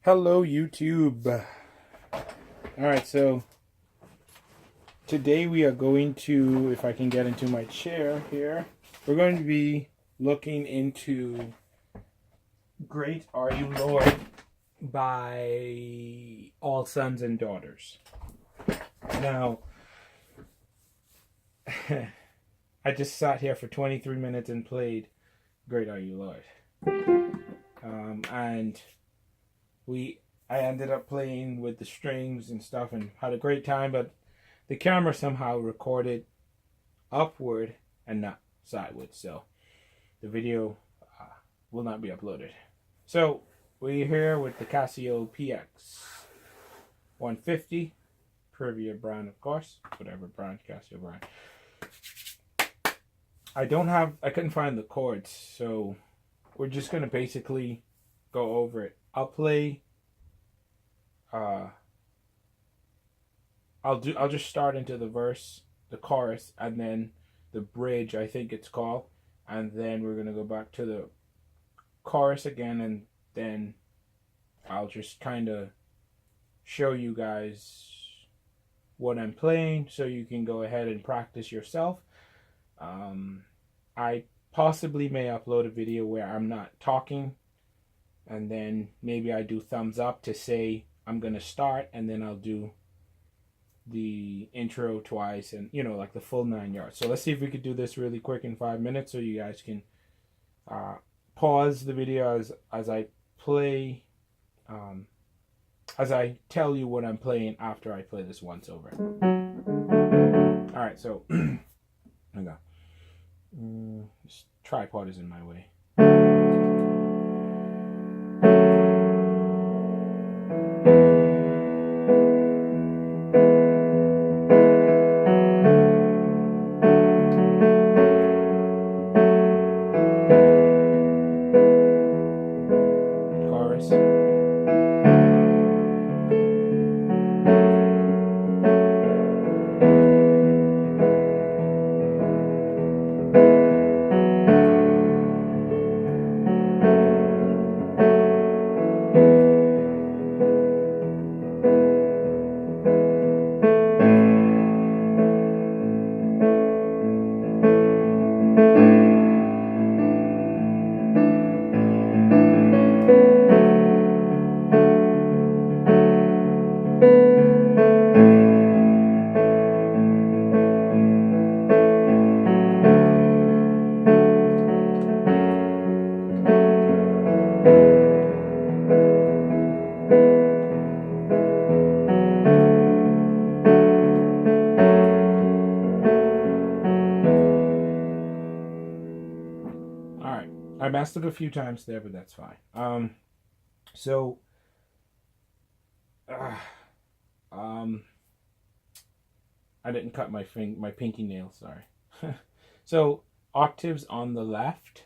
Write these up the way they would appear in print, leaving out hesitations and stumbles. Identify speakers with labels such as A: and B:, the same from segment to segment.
A: Hello, YouTube. Alright, so today we are going to, if I can get into my chair here, we're going to be looking into Great Are You Lord by All Sons and Daughters. Now, I just sat here for 23 minutes and played Great Are You Lord. And I ended up playing with the strings and stuff and had a great time, but the camera somehow recorded upward and not sideways, so the video will not be uploaded. So we're here with the Casio PX 150, Privia brand, of course, whatever brand, Casio brand. I couldn't find the chords, so we're just gonna basically go over it. I'll play. I'll just start into the verse, the chorus, and then the bridge, I think it's called, and then we're gonna go back to the chorus again, and then I'll just kind of show you guys what I'm playing, so you can go ahead and practice yourself. I possibly may upload a video where I'm not talking, and then maybe I do thumbs up to say I'm gonna start, and then I'll do the intro twice, and like the full 9 yards. So let's see if we could do this really quick in 5 minutes, so you guys can pause the video as I play, as I tell you what I'm playing after I play this once over. All right, so hang on. This tripod is in my way. I messed up a few times there, but that's fine. I didn't cut my pinky nail, sorry. So octaves on the left,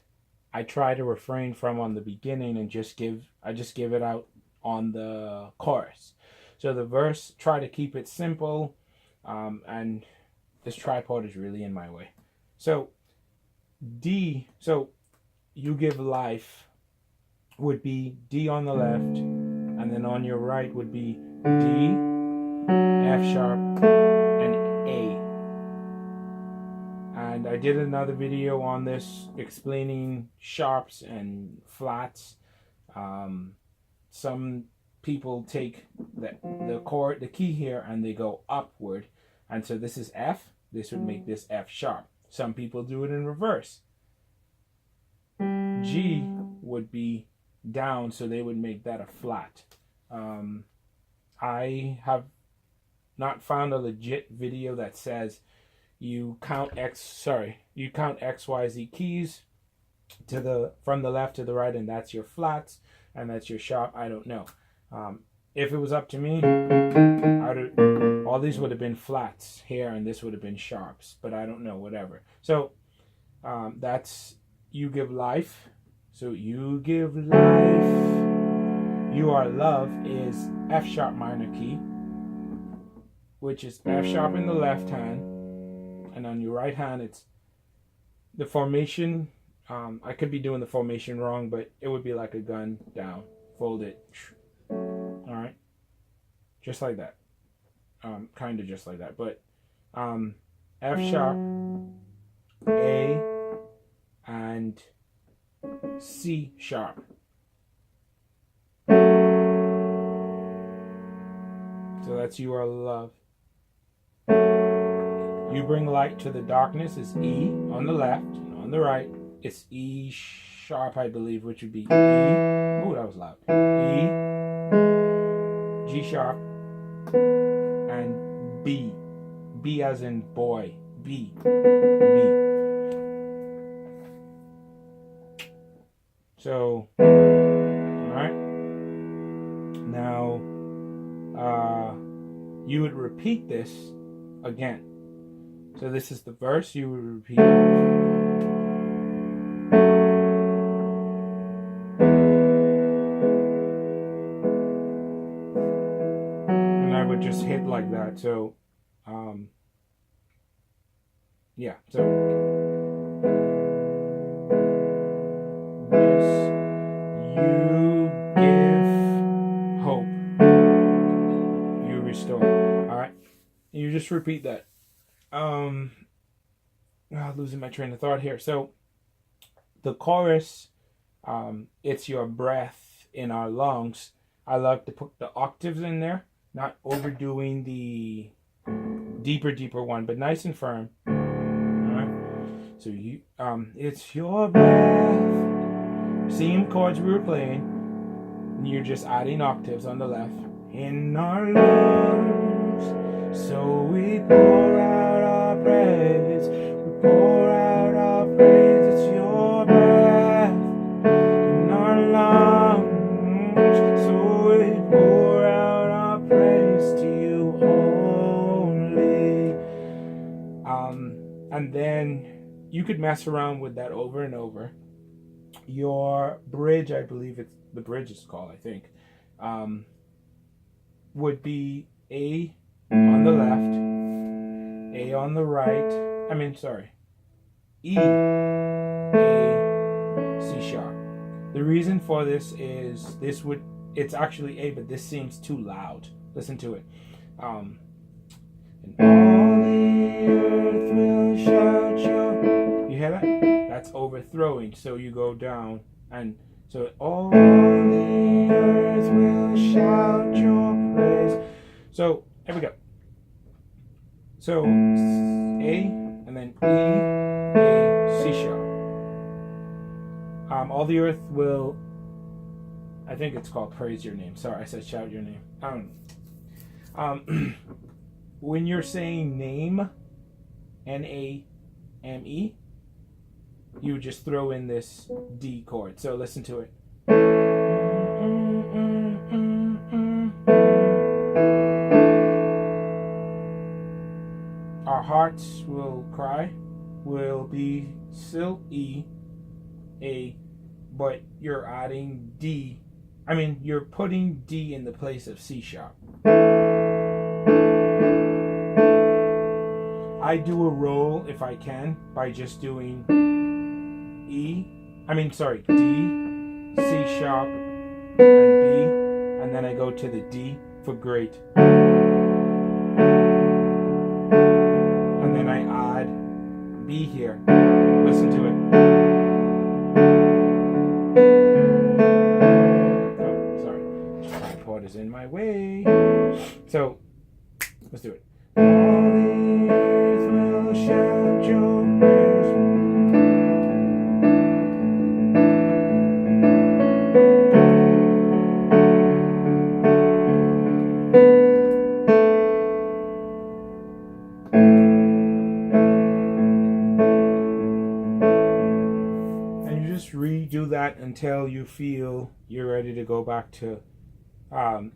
A: I try to refrain from on the beginning and just give it out on the chorus. So the verse, try to keep it simple, and this tripod is really in my way. So D, so You Give Life would be D on the left, and then on your right would be D, F sharp, and A. And I did another video on this explaining sharps and flats. Some people take the key here and they go upward, and so this is F, this would make this F sharp. Some people do it in reverse. G would be down, so they would make that a flat. I have not found a legit video that says you count X, Y, Z keys from the left to the right, and that's your flats, and that's your sharp. I don't know. If it was up to me, all these would have been flats here, and this would have been sharps, but I don't know, whatever. So that's You Give Life. So You Give Life. You Are Love is F sharp minor key, which is F sharp in the left hand, and on your right hand it's the formation. I could be doing the formation wrong, but it would be like a gun down, fold it, All right, just like that. Kind of just like that, but F sharp, A, and C sharp. So that's You Are Love. You Bring Light to the Darkness is E on the left, and on the right it's E sharp, I believe, which would be E. Oh, that was loud. E, G sharp, and B. B as in boy. B. B. So, alright. Now, you would repeat this again. So this is the verse, you would repeat it. And I would just hit like that. So, yeah. So, this, you give hope. You restore. Alright. You just repeat that. Losing my train of thought here. So the chorus, it's your breath in our lungs. I love to put the octaves in there, not overdoing the deeper one, but nice and firm. All right. So you, it's your breath. Same chords we were playing. And you're just adding octaves on the left. In our lungs, so we pour out our praise. We pour out our praise. It's your breath in our lungs, so we pour out our praise to you only. And then you could mess around with that over and over. Your bridge, I believe it's the bridge is called, I think, would be A on the left, A on the right. E, A, C sharp. The reason for this is it's actually A, but this seems too loud. Listen to it. And all the earth will shout your. You hear that? That's overthrowing. So you go down, and so all the earth will shout your praise. So here we go. So A, and then E, A, C sharp. All the earth will. I think it's called praise your name. Sorry, I said shout your name. When you're saying name, N-A-M-E, you would just throw in this D chord. So listen to it. Our hearts will cry, will be still E, A, but you're adding D. You're putting D in the place of C sharp. I do a roll, if I can, by just doing D, C sharp, and B, and then I go to the D for great. And then I add B here. Listen to it. Oh, sorry. The tripod is in my way. So, let's do it. All the earth will shout your praise. And you just redo that until you feel you're ready to go back to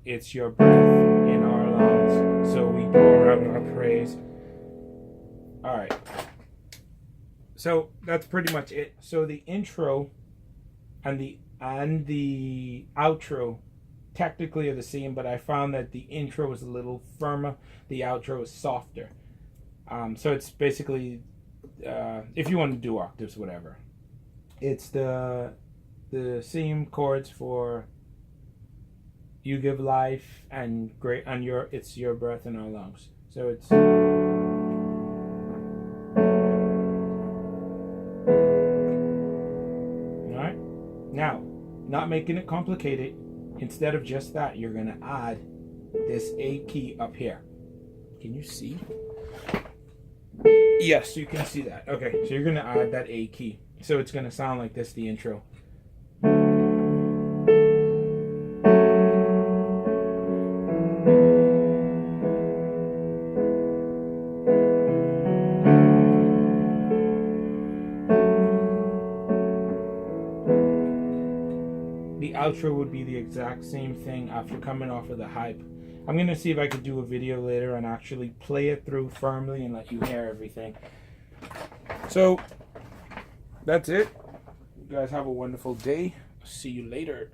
A: it's your breath in our lungs, so we pour out our praise. All right. So that's pretty much it. So the intro and the outro technically are the same, but I found that the intro is a little firmer, the outro is softer. So it's basically, if you want to do octaves, whatever, it's the same chords for you give life, and great, and it's your breath in our lungs. So it's all right. Now, not making it complicated. Instead of just that, you're gonna add this A key up here. Can you see? Yes, you can see that. Okay, so you're gonna add that A key. So it's gonna sound like this, the intro. The outro would be the exact same thing after coming off of the hype. I'm going to see if I could do a video later and actually play it through firmly and let you hear everything. So, that's it. You guys have a wonderful day. See you later.